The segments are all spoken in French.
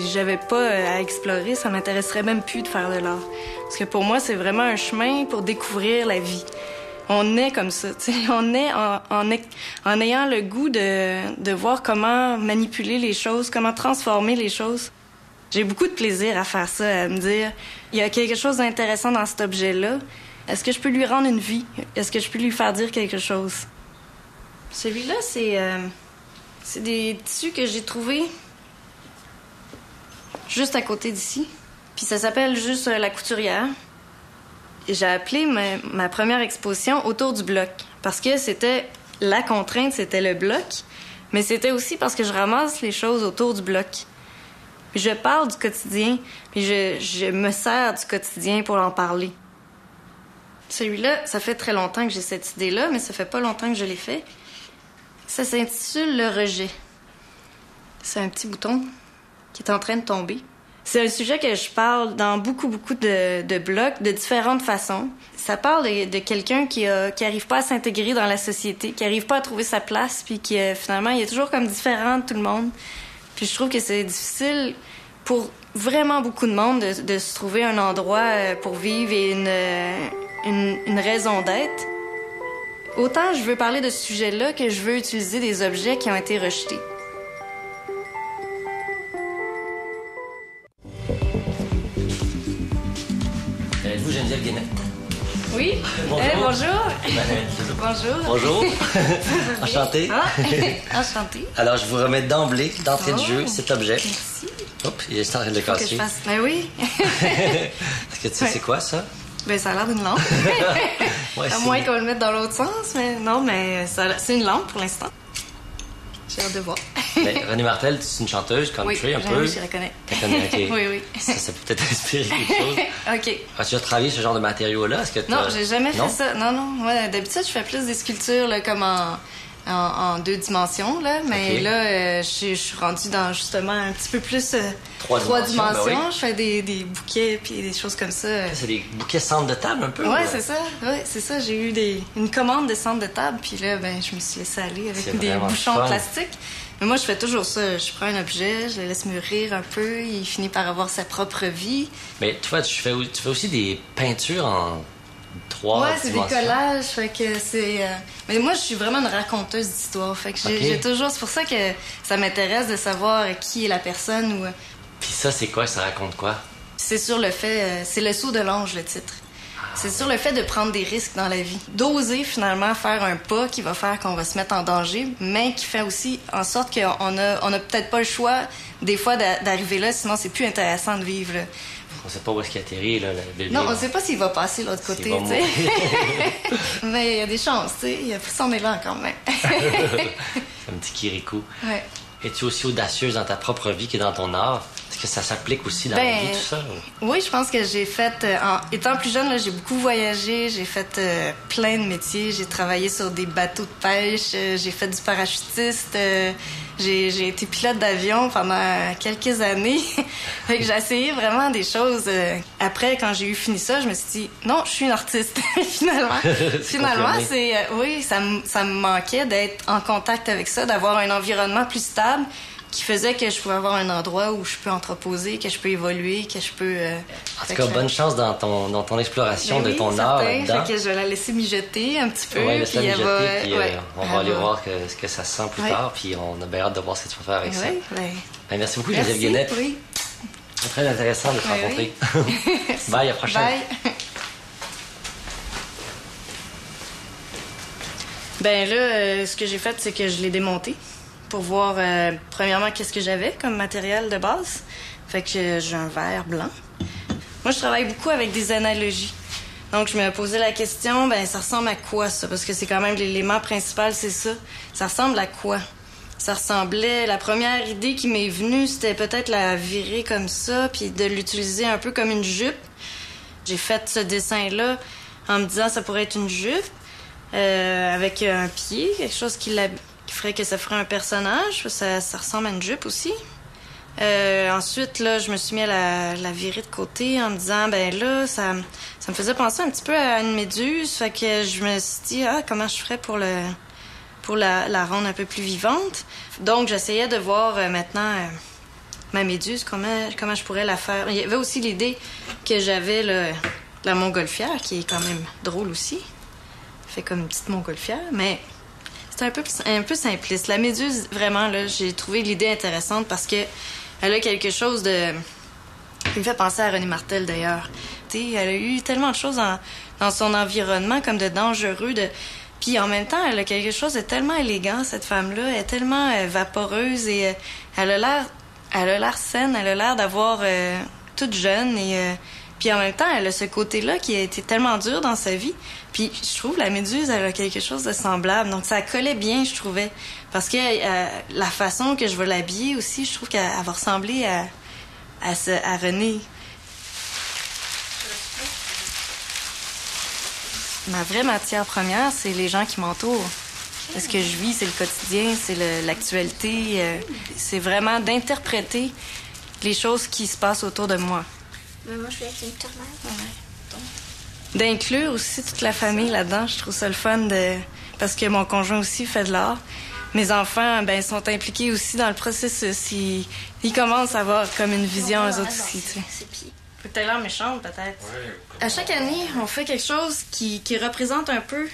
j'avais pas à explorer, ça m'intéresserait même plus de faire de l'art. Parce que pour moi, c'est vraiment un chemin pour découvrir la vie. On est comme ça, tu sais. On est en ayant le goût de voir comment manipuler les choses, comment transformer les choses. J'ai beaucoup de plaisir à faire ça, à me dire, il y a quelque chose d'intéressant dans cet objet-là. Est-ce que je peux lui rendre une vie? Est-ce que je peux lui faire dire quelque chose? Celui-là, c'est des tissus que j'ai trouvés juste à côté d'ici. Puis ça s'appelle juste La Couturière. Et j'ai appelé ma première exposition Autour du bloc. Parce que c'était la contrainte, c'était le bloc. Mais c'était aussi parce que je ramasse les choses autour du bloc. Puis je parle du quotidien, puis je me sers du quotidien pour en parler. Celui-là, ça fait très longtemps que j'ai cette idée-là, mais ça fait pas longtemps que je l'ai fait. Ça s'intitule Le rejet. C'est un petit bouton qui est en train de tomber. C'est un sujet que je parle dans beaucoup de blogs de différentes façons. Ça parle de quelqu'un qui arrive pas à s'intégrer dans la société, qui arrive pas à trouver sa place, puis qui finalement il est toujours comme différent de tout le monde. Puis je trouve que c'est difficile pour vraiment beaucoup de monde de se trouver un endroit pour vivre et une raison d'être. Autant je veux parler de ce sujet-là que je veux utiliser des objets qui ont été rejetés. Êtes-vous Geneviève Guénette? Oui. Bonjour. Bonjour. Bonjour. Enchanté. Ah, enchanté. Alors, je vous remets d'emblée, d'entrée de jeu, cet objet. Merci. Hop, il est en train de le Faut que je casser. fasse... Ben oui. Est-ce que tu sais c'est quoi, ça? Ben, ça a l'air d'une lampe. Ouais, à moins qu'on le mette dans l'autre sens, mais non, mais c'est une lampe pour l'instant. J'ai hâte de voir. Ben, Renée Martel, c'est une chanteuse country un peu. Oui, je la connais. Tu connais, ok. Oui. Ça peut peut-être inspirer quelque chose. OK. As-tu déjà travaillé ce genre de matériaux-là? Est-ce que Non, j'ai jamais fait ça. Non. Moi, d'habitude, je fais plus des sculptures là, comme en 2 dimensions, là. Mais okay. là, je suis rendue dans justement un petit peu plus 3 dimensions. Ben oui. Je fais des bouquets puis des choses comme ça. C'est des bouquets centre de table un peu? Ouais, c'est ça. Ouais, c'est ça. J'ai eu une commande de centre de table, puis là, ben, je me suis laissée aller avec des bouchons en plastique. Mais moi, je fais toujours ça. Je prends un objet, je le laisse mûrir un peu, il finit par avoir sa propre vie. Mais tu vois, tu fais aussi des peintures en 3 dimensions. Ouais, c'est des collages, fait que c'est... Mais moi, je suis vraiment une raconteuse d'histoire, fait que j'ai toujours... C'est pour ça que ça m'intéresse de savoir qui est la personne ou... Puis ça, c'est quoi? Ça raconte quoi? C'est sur le fait... c'est le saut de l'ange, le titre. C'est sur le fait de prendre des risques dans la vie. D'oser, finalement, faire un pas qui va faire qu'on va se mettre en danger, mais qui fait aussi en sorte qu'on a peut-être pas le choix, des fois, d'arriver là, sinon c'est plus intéressant de vivre, là. On sait pas où est-ce qu'il atterrit, là, le bébé. Non, on sait pas s'il va passer de l'autre côté, tu sais. Mais il y a des chances, tu sais. Il a pris son élan quand même. Un petit kirikou. Ouais. Es-tu aussi audacieuse dans ta propre vie que dans ton art? Est-ce que ça s'applique aussi dans la vie, tout ça? Oui, je pense que j'ai fait... étant plus jeune, là, j'ai beaucoup voyagé. J'ai fait plein de métiers. J'ai travaillé sur des bateaux de pêche. J'ai fait du parachutiste. J'ai été pilote d'avion pendant quelques années. Fait que j'ai essayé vraiment des choses. Après, quand j'ai fini ça, je me suis dit, non, je suis une artiste, finalement. Finalement, oui, ça me manquait d'être en contact avec ça, d'avoir un environnement plus stable qui faisait que je pouvais avoir un endroit où je peux entreposer, que je peux évoluer, que je peux... en tout cas, bonne chance dans ton exploration de ton art là-dedans. Fait que je vais la laisser mijoter un petit peu. Oui, laisse-la mijoter, puis on va aller voir ce que ça sent plus tard, puis on a bien hâte de voir ce que tu vas faire avec ça. Ben, merci beaucoup, Geneviève Guénette. Oui. C'est très intéressant de te rencontrer. Bye, à la prochaine. Bye. Ben là, ce que j'ai fait, c'est que je l'ai démonté pour voir, premièrement, qu'est-ce que j'avais comme matériel de base. Fait que j'ai un verre blanc. Moi, je travaille beaucoup avec des analogies. Donc, je me posais la question, ben ça ressemble à quoi, ça? Parce que c'est quand même l'élément principal, c'est ça. Ça ressemble à quoi? Ça ressemblait... La première idée qui m'est venue, c'était peut-être la virer comme ça, puis de l'utiliser un peu comme une jupe. J'ai fait ce dessin-là en me disant ça pourrait être une jupe, avec un pied, quelque chose qui ferait que ça ferait un personnage. Ça ressemble à une jupe aussi. Ensuite, là, je me suis mis à la virer de côté en me disant, ben là, ça me faisait penser un petit peu à une méduse. Fait que je me suis dit, comment je ferais pour la rendre un peu plus vivante. Donc, j'essayais de voir maintenant ma méduse, comment je pourrais la faire. Il y avait aussi l'idée que j'avais la montgolfière, qui est quand même drôle aussi. Fait comme une petite montgolfière, mais c'est un peu simpliste. La méduse, vraiment, là, j'ai trouvé l'idée intéressante parce que elle a quelque chose de... qui me fait penser à René Martel, d'ailleurs. T'sais, elle a eu tellement de choses dans son environnement, comme de dangereux, Puis en même temps, elle a quelque chose de tellement élégant, cette femme-là. Elle est tellement vaporeuse et elle a l'air saine, elle a l'air d'avoir toute jeune et puis en même temps, elle a ce côté-là qui a été tellement dur dans sa vie. Puis je trouve la méduse, elle a quelque chose de semblable. Donc ça collait bien, je trouvais. Parce que la façon que je vais l'habiller aussi, je trouve qu'elle va ressembler à René. Ma vraie matière première, c'est les gens qui m'entourent. Ce que je vis, c'est le quotidien, c'est l'actualité. C'est vraiment d'interpréter les choses qui se passent autour de moi. Mais moi, je vais être une tournure. Ouais. D'inclure aussi toute la famille là-dedans, je trouve ça le fun parce que mon conjoint aussi fait de l'art. Mes enfants, sont impliqués aussi dans le processus. Ils commencent à avoir comme une vision eux autres aussi, tu sais. Faut que t'aies l'air méchante, peut-être. Ouais. À chaque année, on fait quelque chose qui représente un peu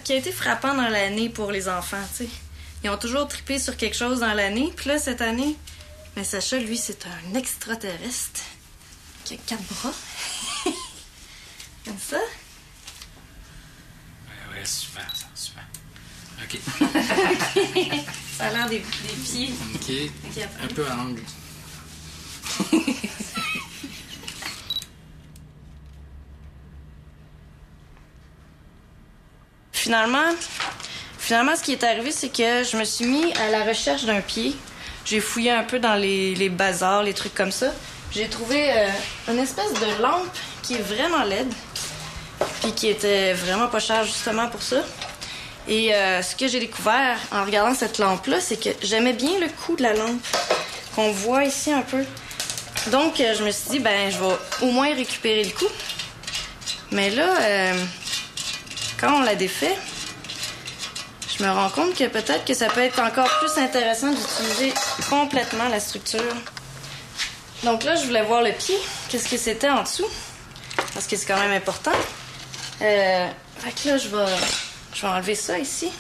qui a été frappant dans l'année pour les enfants, tu sais. Ils ont toujours trippé sur quelque chose dans l'année. Puis là, cette année, Sacha, lui, c'est un extraterrestre qui a 4 bras. Comme ça. Ouais, super, ça, super. OK. OK. Ça a l'air des pieds. OK. Un peu à l'angle. Finalement, ce qui est arrivé, c'est que je me suis mis à la recherche d'un pied. J'ai fouillé un peu dans les bazars, les trucs comme ça. J'ai trouvé une espèce de lampe qui est vraiment laide, puis qui était vraiment pas chère justement pour ça. Et ce que j'ai découvert en regardant cette lampe-là, c'est que j'aimais bien le cou de la lampe qu'on voit ici un peu. Donc, je me suis dit, je vais au moins récupérer le cou. Mais là, quand on la défait, je me rends compte que peut-être que ça peut être encore plus intéressant d'utiliser complètement la structure. Donc là, je voulais voir le pied, qu'est-ce que c'était en dessous, parce que c'est quand même important. Fait que là, je vais enlever ça ici.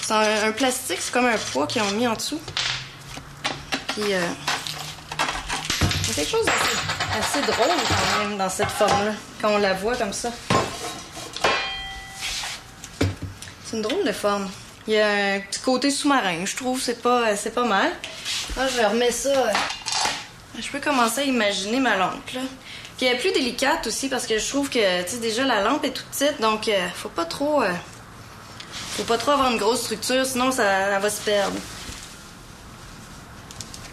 C'est un plastique, c'est comme un poids qu'ils ont mis en dessous. Puis, c'est quelque chose assez drôle quand même dans cette forme-là, quand on la voit comme ça. C'est une drôle de forme. Il y a un petit côté sous-marin, je trouve, c'est pas mal. Là, je remets ça. Je peux commencer à imaginer ma lampe, là. Puis elle est plus délicate aussi parce que je trouve que, tu sais, déjà la lampe est toute petite, donc faut pas trop avoir une grosse structure, sinon elle va se perdre.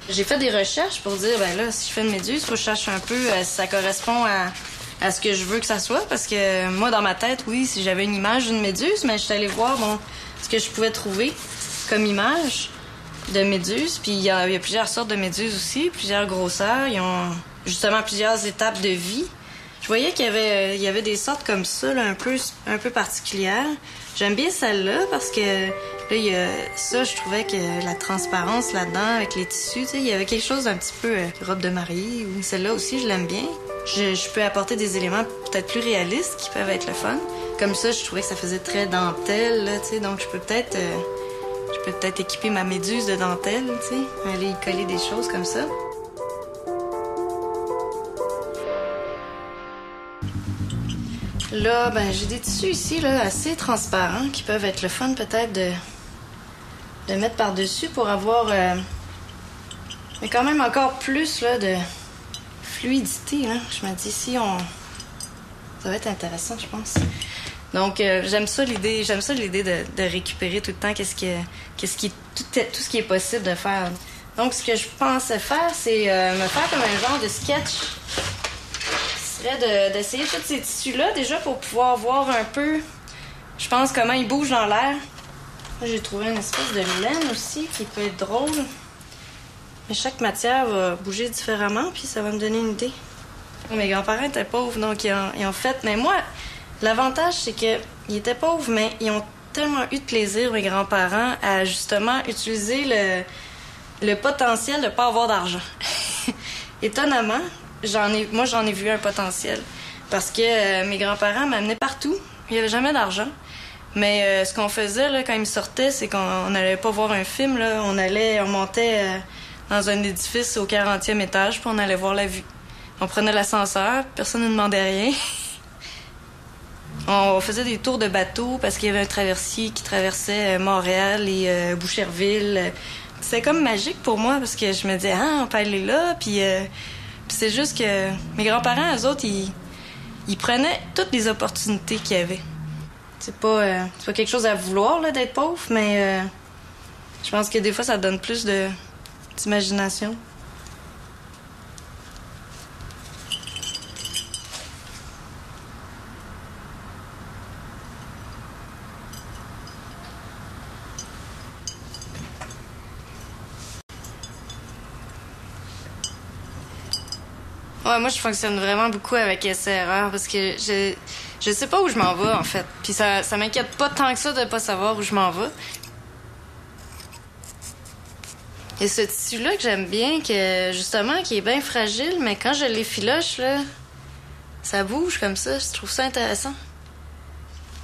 J'ai fait des recherches pour dire, là, si je fais une méduse, faut que je cherche un peu si ça correspond à ce que je veux que ça soit. Parce que moi, dans ma tête, oui, si j'avais une image d'une méduse, mais je suis allée voir, ce que je pouvais trouver comme image de méduse. Puis il y a plusieurs sortes de méduses aussi, plusieurs grosseurs. Ils ont justement plusieurs étapes de vie. Je voyais qu'il y avait des sortes comme ça, là, un peu particulières. J'aime bien celle-là parce que là, il y a ça, je trouvais que la transparence là-dedans avec les tissus, tu sais, il y avait quelque chose d'un petit peu robe de mariée. Ou celle-là aussi, je l'aime bien. Je peux apporter des éléments peut-être plus réalistes qui peuvent être le fun. Comme ça, je trouvais que ça faisait très dentelle, là, tu sais, donc je peux peut-être équiper ma méduse de dentelle, tu sais, aller y coller des choses comme ça. Là, j'ai des tissus ici, là, assez transparents, qui peuvent être le fun peut-être de mettre par-dessus pour avoir mais quand même encore plus là, de fluidité. Là. Je me dis, ça va être intéressant, je pense. Donc, j'aime ça l'idée de récupérer tout le temps tout ce qui est possible de faire. Donc, ce que je pensais faire, c'est me faire comme un genre de sketch. D'essayer tous ces tissus-là, déjà, pour pouvoir voir un peu, je pense, comment ils bougent dans l'air. Là, j'ai trouvé une espèce de laine aussi qui peut être drôle. Mais chaque matière va bouger différemment, puis ça va me donner une idée. Mes grands-parents étaient pauvres, donc ils ont fait... Mais moi, l'avantage, c'est qu'ils étaient pauvres, mais ils ont tellement eu de plaisir, mes grands-parents, à justement utiliser le potentiel de pas avoir d'argent. Étonnamment, j'en ai vu un potentiel. Parce que mes grands-parents m'amenaient partout. Il n'y avait jamais d'argent. Mais ce qu'on faisait là, quand ils me sortaient, c'est qu'on n'allait pas voir un film. Là. On montait dans un édifice au 40e étage, puis on allait voir la vue. On prenait l'ascenseur, personne ne demandait rien. On faisait des tours de bateau parce qu'il y avait un traversier qui traversait Montréal et Boucherville. C'était comme magique pour moi parce que je me disais, on peut aller là. Puis c'est juste que mes grands-parents, eux autres, ils prenaient toutes les opportunités qu'il y avait. C'est pas quelque chose à vouloir là, d'être pauvre, mais je pense que des fois, ça donne plus d'imagination. Ouais, moi, je fonctionne vraiment beaucoup avec essai-erreur parce que je sais pas où je m'en vais, en fait. Puis ça m'inquiète pas tant que ça de pas savoir où je m'en vais. Et ce tissu-là que j'aime bien, que justement, qui est bien fragile, mais quand je l'effiloche, là, ça bouge comme ça. Je trouve ça intéressant.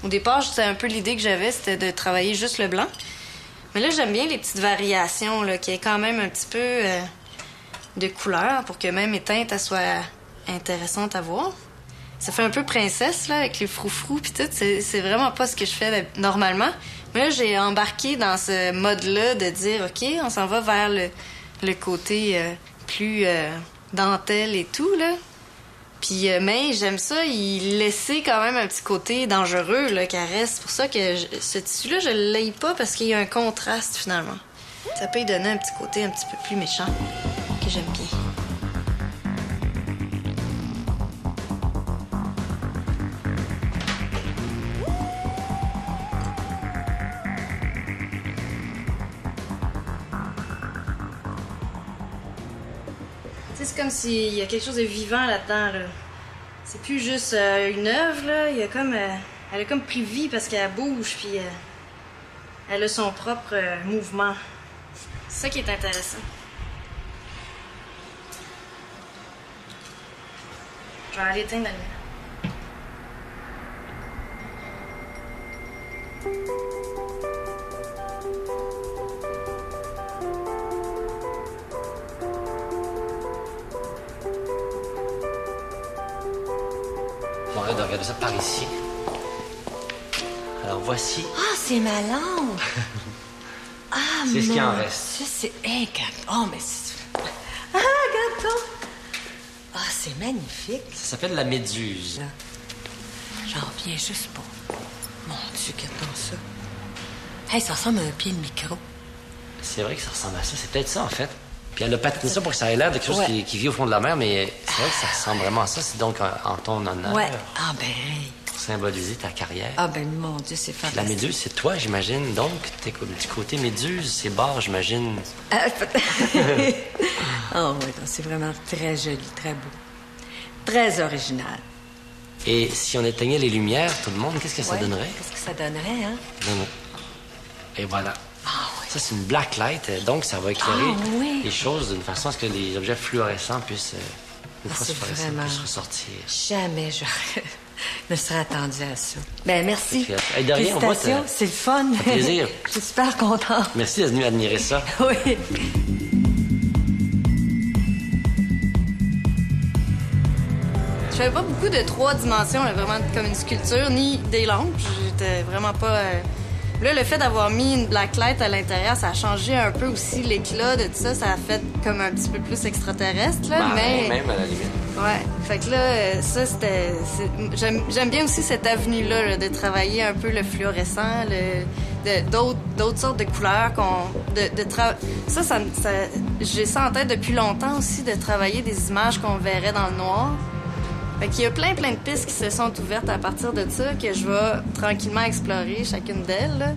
Au départ, c'était un peu l'idée que j'avais, c'était de travailler juste le blanc. Mais là, j'aime bien les petites variations, là, qui est quand même un petit peu de couleur pour que même les teintes elles soient intéressantes à voir. Ça fait un peu princesse, là, avec les froufrous pis tout. C'est vraiment pas ce que je fais normalement. Mais là, j'ai embarqué dans ce mode-là de dire, OK, on s'en va vers le côté plus dentelle et tout, là. Puis, mais j'aime ça, il laissait quand même un petit côté dangereux, là, qui reste. C'est pour ça que ce tissu-là, je l'aille pas parce qu'il y a un contraste, finalement. Ça peut y donner un petit côté un petit peu plus méchant, que j'aime bien. C'est comme s'il y a quelque chose de vivant là-dedans. Là. C'est plus juste une œuvre, là. Il y a comme, elle a comme pris vie parce qu'elle bouge, puis elle a son propre mouvement. C'est ça qui est intéressant. Je vais aller éteindre la lumière. On va regarder ça par ici. Alors voici. Ah, c'est ma lampe! Ah, c'est ce qui en Dieu, reste. c'est incroyable. Oh, mais c'est... Ah, regarde ça! Ah, c'est magnifique. Ça s'appelle la méduse. J'en reviens juste pas. Mon Dieu, regarde ça. Hey, ça ressemble à un pied de micro. C'est vrai que ça ressemble à ça. C'est peut-être ça, en fait. Puis elle a patiné ça pour que ça ait l'air de quelque chose qui vit au fond de la mer, mais c'est vrai que ça ressemble vraiment à ça. C'est donc en ton honneur. Ouais. Ah, ben, hey. Pour symboliser ta carrière. Ah, ben, mon Dieu, c'est fantastique. La méduse, c'est toi, j'imagine. Donc, t'es du côté méduse, c'est barre, j'imagine. Oh, oui, c'est vraiment très joli, très beau. Très original. Et si on éteignait les lumières, tout le monde, qu'est-ce que ça donnerait? Qu'est-ce que ça donnerait, hein? Non. Et voilà. Ah, oui. Ça, c'est une black light, donc ça va éclairer les choses d'une façon à ce que les objets fluorescents puissent, puissent ressortir. Jamais je ne serais attendue à ça. Ben, merci. Hey, de rien, félicitations, c'est le fun. Ça fait plaisir. Je suis super contente. Merci d'être venu admirer ça. Oui. Je fais pas beaucoup de 3 dimensions, là, vraiment comme une sculpture, ni des lampes. J'étais vraiment pas... Là, le fait d'avoir mis une blacklight à l'intérieur, ça a changé un peu aussi l'éclat de tout ça. Ça a fait comme un petit peu plus extraterrestre, là, mais... Même à la limite. Ouais. Fait que là, ça, c'était... J'aime bien aussi cette avenue-là, là, de travailler un peu le fluorescent, d'autres sortes de couleurs Ça, j'ai ça en tête depuis longtemps aussi, de travailler des images qu'on verrait dans le noir. Fait qu'il y a plein de pistes qui se sont ouvertes à partir de ça que je vais tranquillement explorer chacune d'elles, là.